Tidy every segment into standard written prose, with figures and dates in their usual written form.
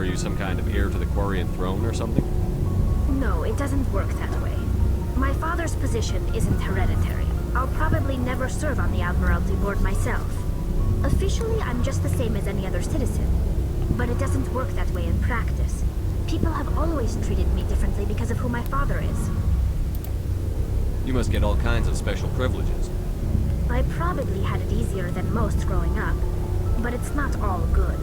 are you some kind of heir to the Quarian throne or something? No, it doesn't work that way. My father's position isn't hereditary. I'll probably never serve on the Admiralty Board myself. Officially, I'm just the same as any other citizen. But it doesn't work that way in practice. People have always treated me differently because of who my father is. You must get all kinds of special privileges. I probably had it easier than most growing up. But it's not all good.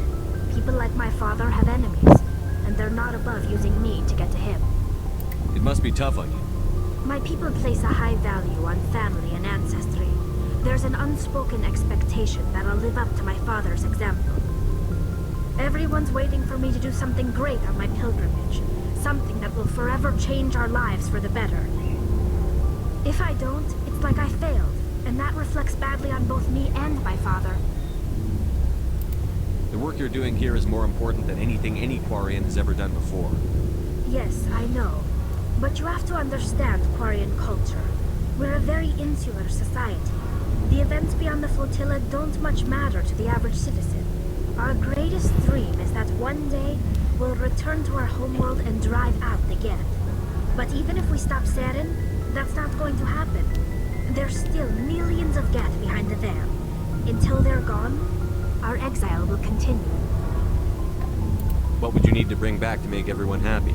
People like my father have enemies, and they're not above using me to get to him. It must be tough on you. My people place a high value on family and ancestry. There's an unspoken expectation that I'll live up to my father's example. Everyone's waiting for me to do something great on my pilgrimage. Something that will forever change our lives for the better. If I don't, it's like I failed, and that reflects badly on both me and my father. The work you're doing here is more important than anything any Quarian has ever done before. Yes, I know. But you have to understand Quarian culture. We're a very insular society. The events beyond the flotilla don't much matter to the average citizen. Our greatest dream is that one day we'll return to our homeworld and drive out the Geth. But even if we stop Saren, that's not going to happen. There's still millions of Geth behind the veil. Until they're gone, our exile will continue. What would you need to bring back to make everyone happy?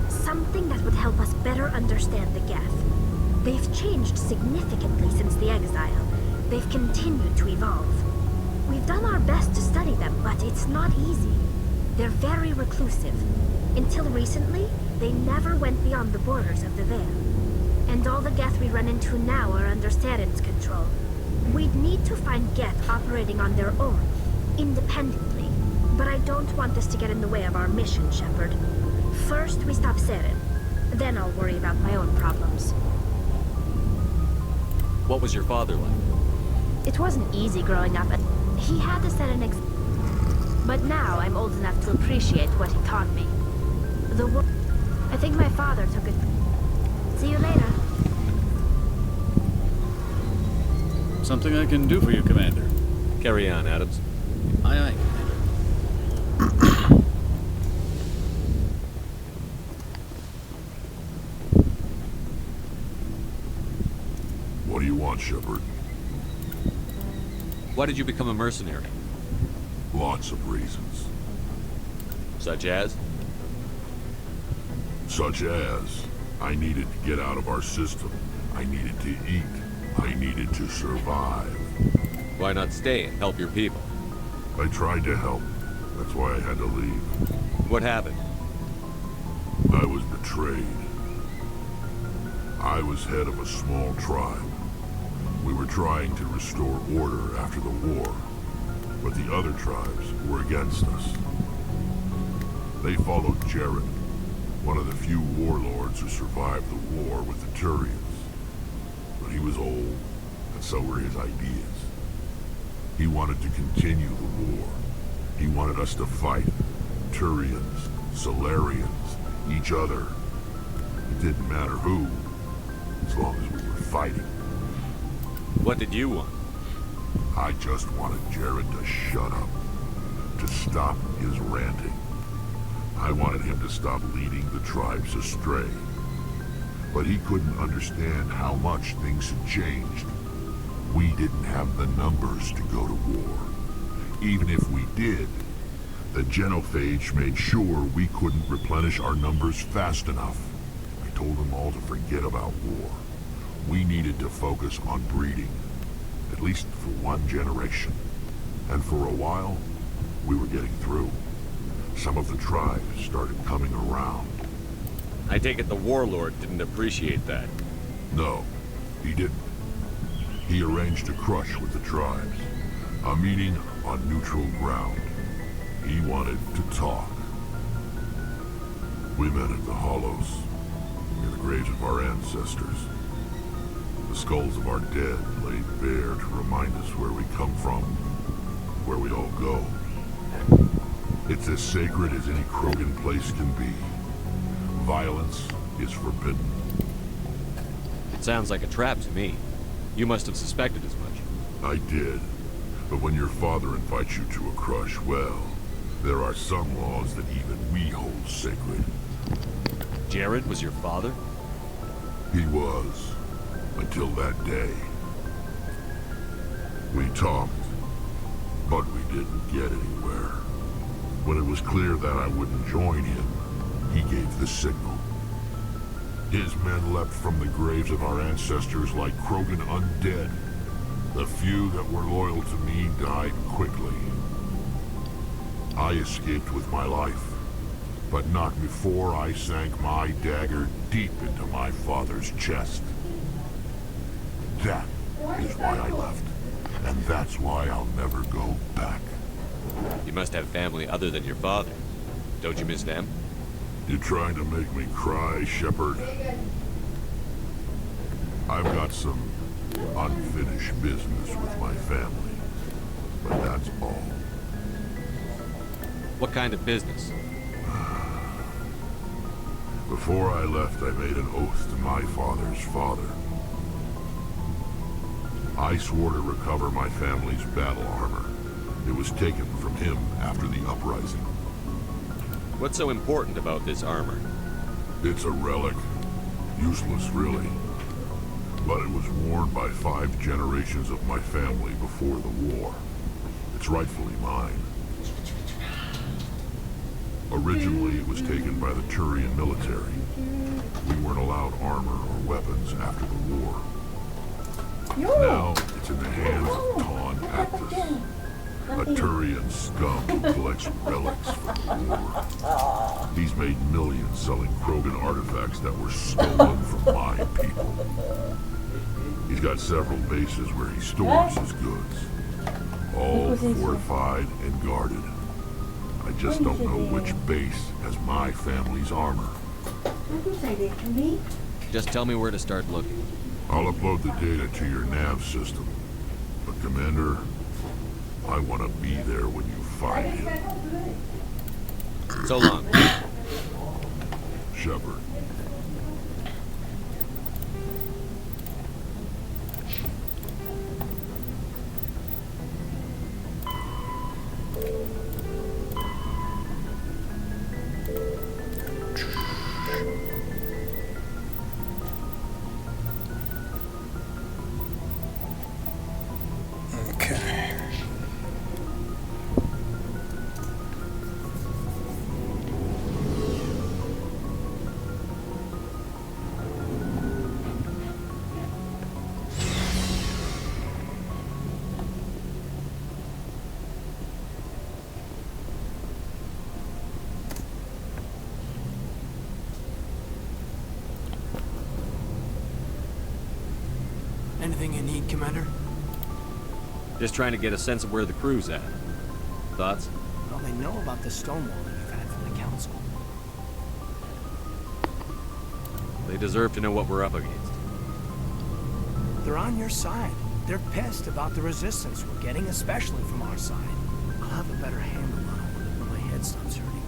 Something that would help us better understand the Geth. They've changed significantly since the exile. They've continued to evolve. We've done our best to study them, but it's not easy. They're very reclusive. Until recently, they never went beyond the borders of the Veil. And all the Geth we run into now are under Saren's control. We'd need to find Geth operating on their own, independently. But I don't want this to get in the way of our mission, Shepard. First, we stop Saren. Then I'll worry about my own problems. What was your father like? It wasn't easy growing up, and he had to set an but now I'm old enough to appreciate what he taught me. I think my father took it. See you later. Something I can do for you, Commander. Carry on, Adams. Aye, aye. What do you want, Shepard? Why did you become a mercenary? Lots of reasons. Such as? Such as, I needed to get out of our system. I needed to eat. I needed to survive. Why not stay and help your people? I tried to help. That's why I had to leave. What happened? I was betrayed. I was head of a small tribe. We were trying to restore order after the war, but the other tribes were against us. They followed Jared, one of the few warlords who survived the war with the Turians. But he was old, and so were his ideas. He wanted to continue the war. He wanted us to fight Turians, Solarians, each other. It didn't matter who, as long as we were fighting. What did you want? I just wanted Jared to shut up, to stop his ranting. I wanted him to stop leading the tribes astray. But he couldn't understand how much things had changed. We didn't have the numbers to go to war. Even if we did, the genophage made sure we couldn't replenish our numbers fast enough. I told them all to forget about war. We needed to focus on breeding, at least for one generation. And for a while, we were getting through. Some of the tribes started coming around. I take it the warlord didn't appreciate that. No, he didn't. He arranged a crush with the tribes, a meeting on neutral ground. He wanted to talk. We met at the Hollows, near the graves of our ancestors. The skulls of our dead laid bare to remind us where we come from, where we all go. It's as sacred as any Krogan place can be. Violence is forbidden. It sounds like a trap to me. You must have suspected as much. I did. But when your father invites you to a crush, well, There are some laws that even we hold sacred. Jared was your father? He was, until that day. We talked, but we didn't get anywhere. When it was clear that I wouldn't join him, he gave the signal. His men leapt from the graves of our ancestors like Krogan undead. The few that were loyal to me died quickly. I escaped with my life, but not before I sank my dagger deep into my father's chest. That is why I left, and that's why I'll never go back. You must have family other than your father. Don't you miss them? You trying to make me cry, Shepard? I've got some unfinished business with my family, but that's all. What kind of business? Before I left, I made an oath to my father's father. I swore to recover my family's battle armor. It was taken from him after the uprising. What's so important about this armor? It's a relic. Useless, really. But it was worn by 5 generations of my family before the war. It's rightfully mine. Originally, it was taken by the Turian military. We weren't allowed armor or weapons after the war. Now, it's in the hands of Con Actus, a Turian scum who collects relics from the war. He's made millions selling Krogan artifacts that were stolen from my people. He's got several bases where he stores his goods, all fortified and guarded. I just don't know which base has my family's armor. Just tell me where to start looking. I'll upload the data to your nav system. But Commander, I want to be there when you find him. So long. Shepard. Anything you need, Commander? Just trying to get a sense of where the crew's at. Thoughts? Well, they know about the stonewalling you've had from the Council. They deserve to know what we're up against. They're on your side. They're pissed about the resistance we're getting, especially from our side. I'll have a better handle on it when my head stops hurting.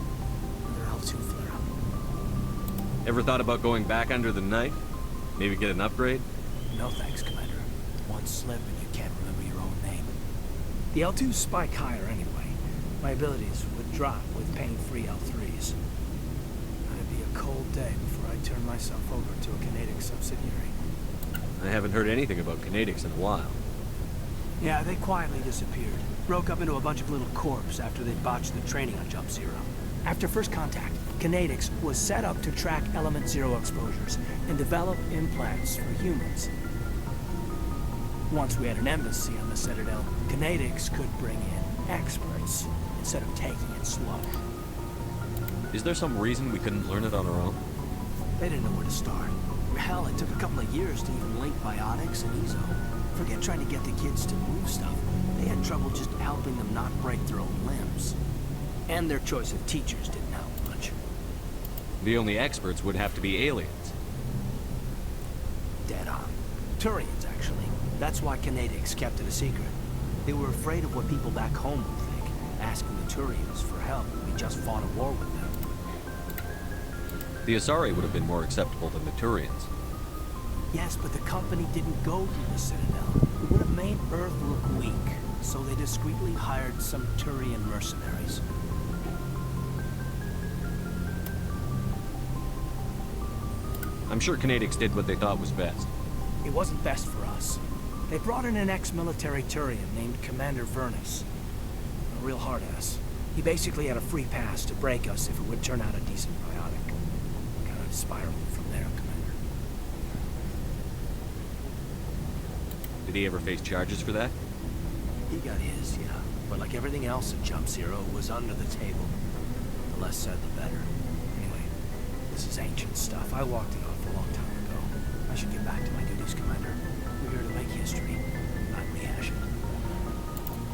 Another L2 flare-up. Ever thought about going back under the knife? Maybe get an upgrade? No thanks, Commander. One slip and you can't remember your own name. The L2s spike higher anyway. My abilities would drop with pain-free L3s. It'd be a cold day before I turn myself over to a Canadic subsidiary. I haven't heard anything about Canadics in a while. Yeah, they quietly disappeared. Broke up into a bunch of little corps after they botched the training on Jump Zero. After first contact, Canadics was set up to track Element Zero exposures and develop implants for humans. Once we had an embassy on the Citadel, Canadics could bring in experts instead of taking it slow. Is there some reason we couldn't learn it on our own? They didn't know where to start. Hell, it took a couple of years to even link biotics and Ezo. Forget trying to get the kids to move stuff. They had trouble just helping them not break their own limbs. And their choice of teachers didn't help much. The only experts would have to be aliens. Dead on. Turians, actually. That's why Canadics kept it a secret. They were afraid of what people back home would think, asking the Turians for help when we just fought a war with them. The Asari would have been more acceptable than the Turians. Yes, but the company didn't go to the Citadel. It would have made Earth look weak, so they discreetly hired some Turian mercenaries. I'm sure Canadics did what they thought was best. It wasn't best for us. They brought in an ex-military Turian named Commander Vernus. A real hard-ass. He basically had a free pass to break us if it would turn out a decent biotic. Kind of spiraled from there, Commander. Did he ever face charges for that? He got his, yeah. But like everything else at Jump Zero, it was under the table. The less said, the better. Anyway, this is ancient stuff. I walked it off a long time ago. I should get back to my duties, Commander. We're here to make history, not rehash it.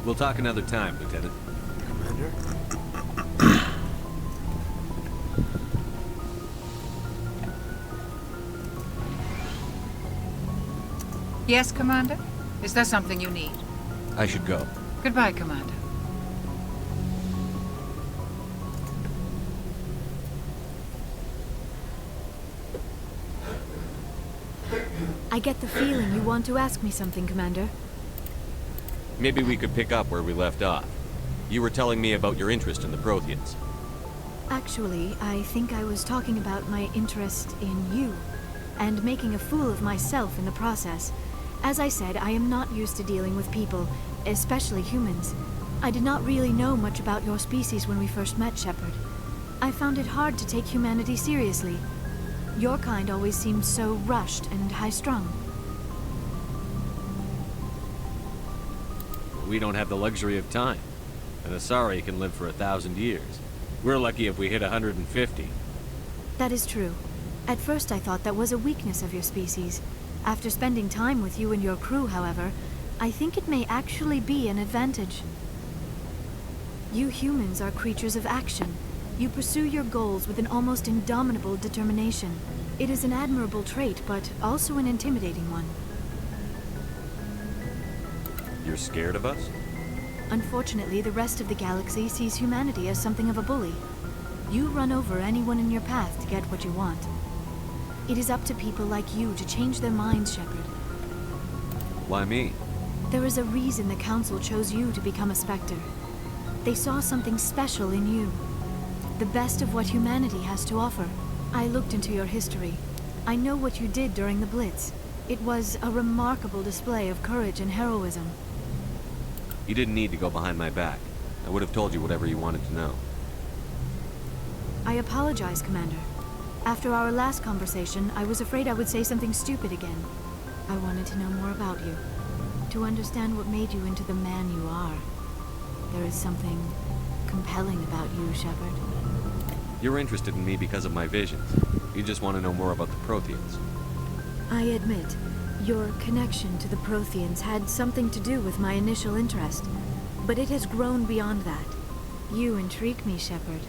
We'll talk another time, Lieutenant. Commander? Yes, Commander? Is there something you need? I should go. Goodbye, Commander. I get the feeling you want to ask me something, Commander. Maybe we could pick up where we left off. You were telling me about your interest in the Protheans. Actually, I think I was talking about my interest in you, and making a fool of myself in the process. As I said, I am not used to dealing with people, especially humans. I did not really know much about your species when we first met, Shepard. I found it hard to take humanity seriously. Your kind always seemed so rushed and high-strung. We don't have the luxury of time. An Asari can live for 1,000 years. We're lucky if we hit 150. That is true. At first I thought that was a weakness of your species. After spending time with you and your crew, however, I think it may actually be an advantage. You humans are creatures of action. You pursue your goals with an almost indomitable determination. It is an admirable trait, but also an intimidating one. You're scared of us? Unfortunately, the rest of the galaxy sees humanity as something of a bully. You run over anyone in your path to get what you want. It is up to people like you to change their minds, Shepard. Why me? There is a reason the Council chose you to become a Spectre. They saw something special in you. The best of what humanity has to offer. I looked into your history. I know what you did during the Blitz. It was a remarkable display of courage and heroism. You didn't need to go behind my back. I would have told you whatever you wanted to know. I apologize, Commander. After our last conversation, I was afraid I would say something stupid again. I wanted to know more about you. To understand what made you into the man you are. There is something compelling about you, Shepard. You're interested in me because of my visions. You just want to know more about the Protheans. I admit, your connection to the Protheans had something to do with my initial interest. But it has grown beyond that. You intrigue me, Shepard.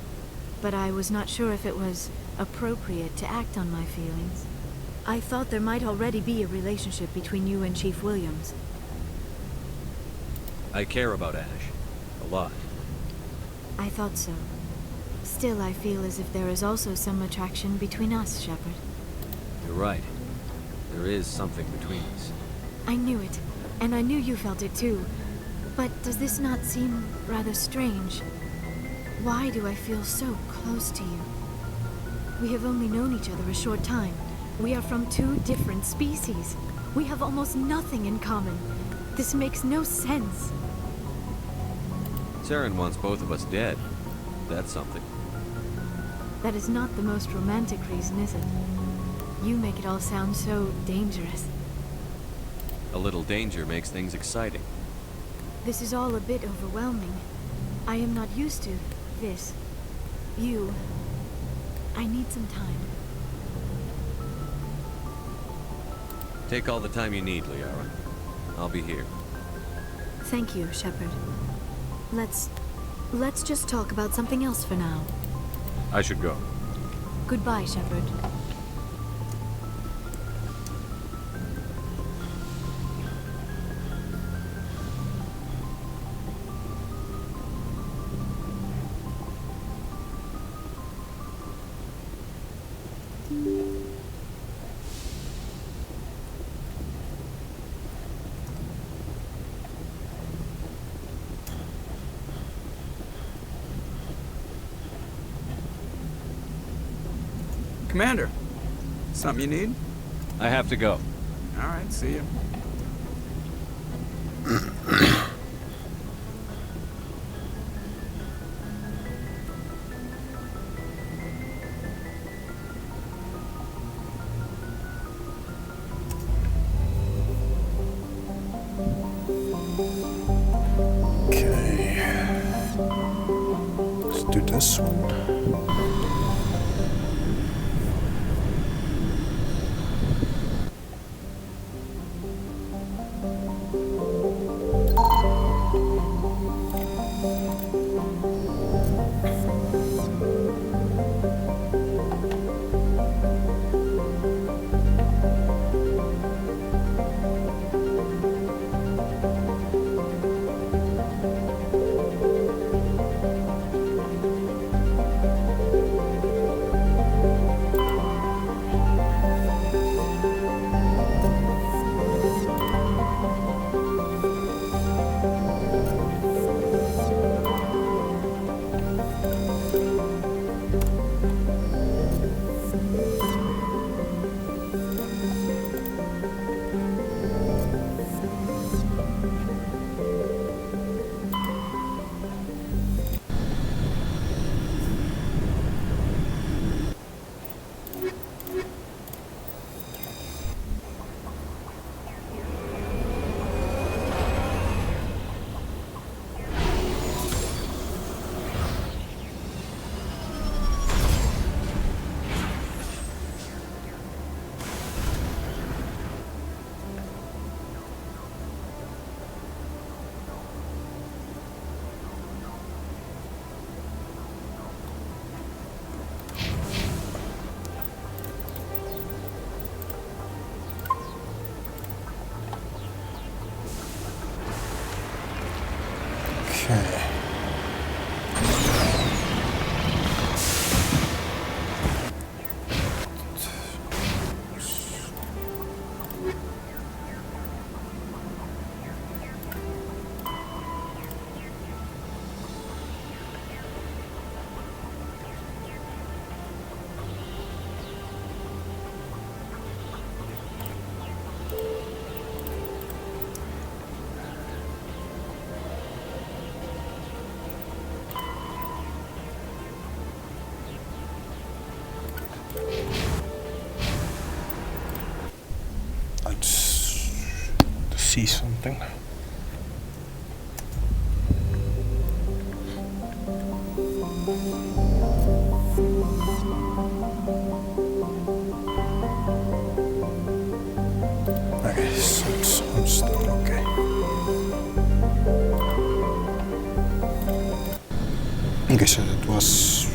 But I was not sure if it was appropriate to act on my feelings. I thought there might already be a relationship between you and Chief Williams. I care about Ash. A lot. I thought so. Still, I feel as if there is also some attraction between us, Shepard. You're right. There is something between us. I knew it, and I knew you felt it too. But does this not seem rather strange? Why do I feel so close to you? We have only known each other a short time. We are from two different species. We have almost nothing in common. This makes no sense. Saren wants both of us dead. That's something. That is not the most romantic reason, is it? You make it all sound so dangerous. A little danger makes things exciting. This is all a bit overwhelming. I am not used to this. You. I need some time. Take all the time you need, Liara. I'll be here. Thank you, Shepard. Let's just talk about something else for now. I should go. Goodbye, Shepard. Commander, Something you need? I have to go. All right, see you. Okay. Let's do this one. Okay. Let's see something. Okay, I'm still okay. Okay, so that was...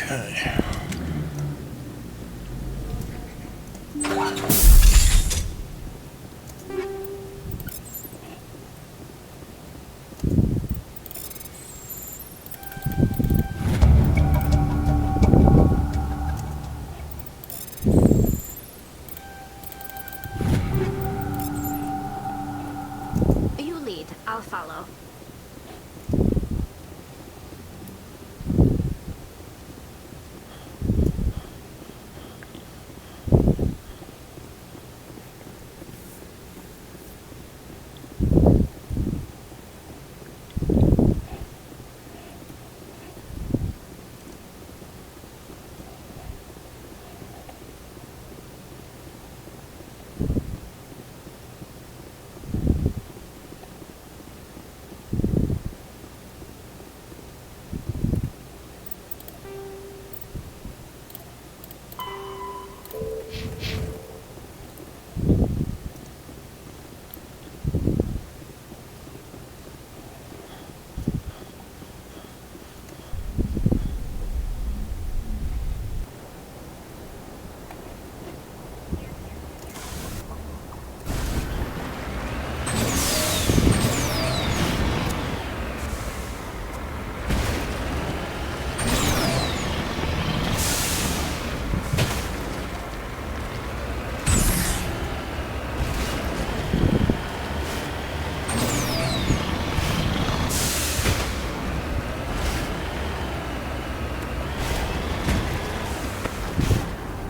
Okay. You lead. I'll follow.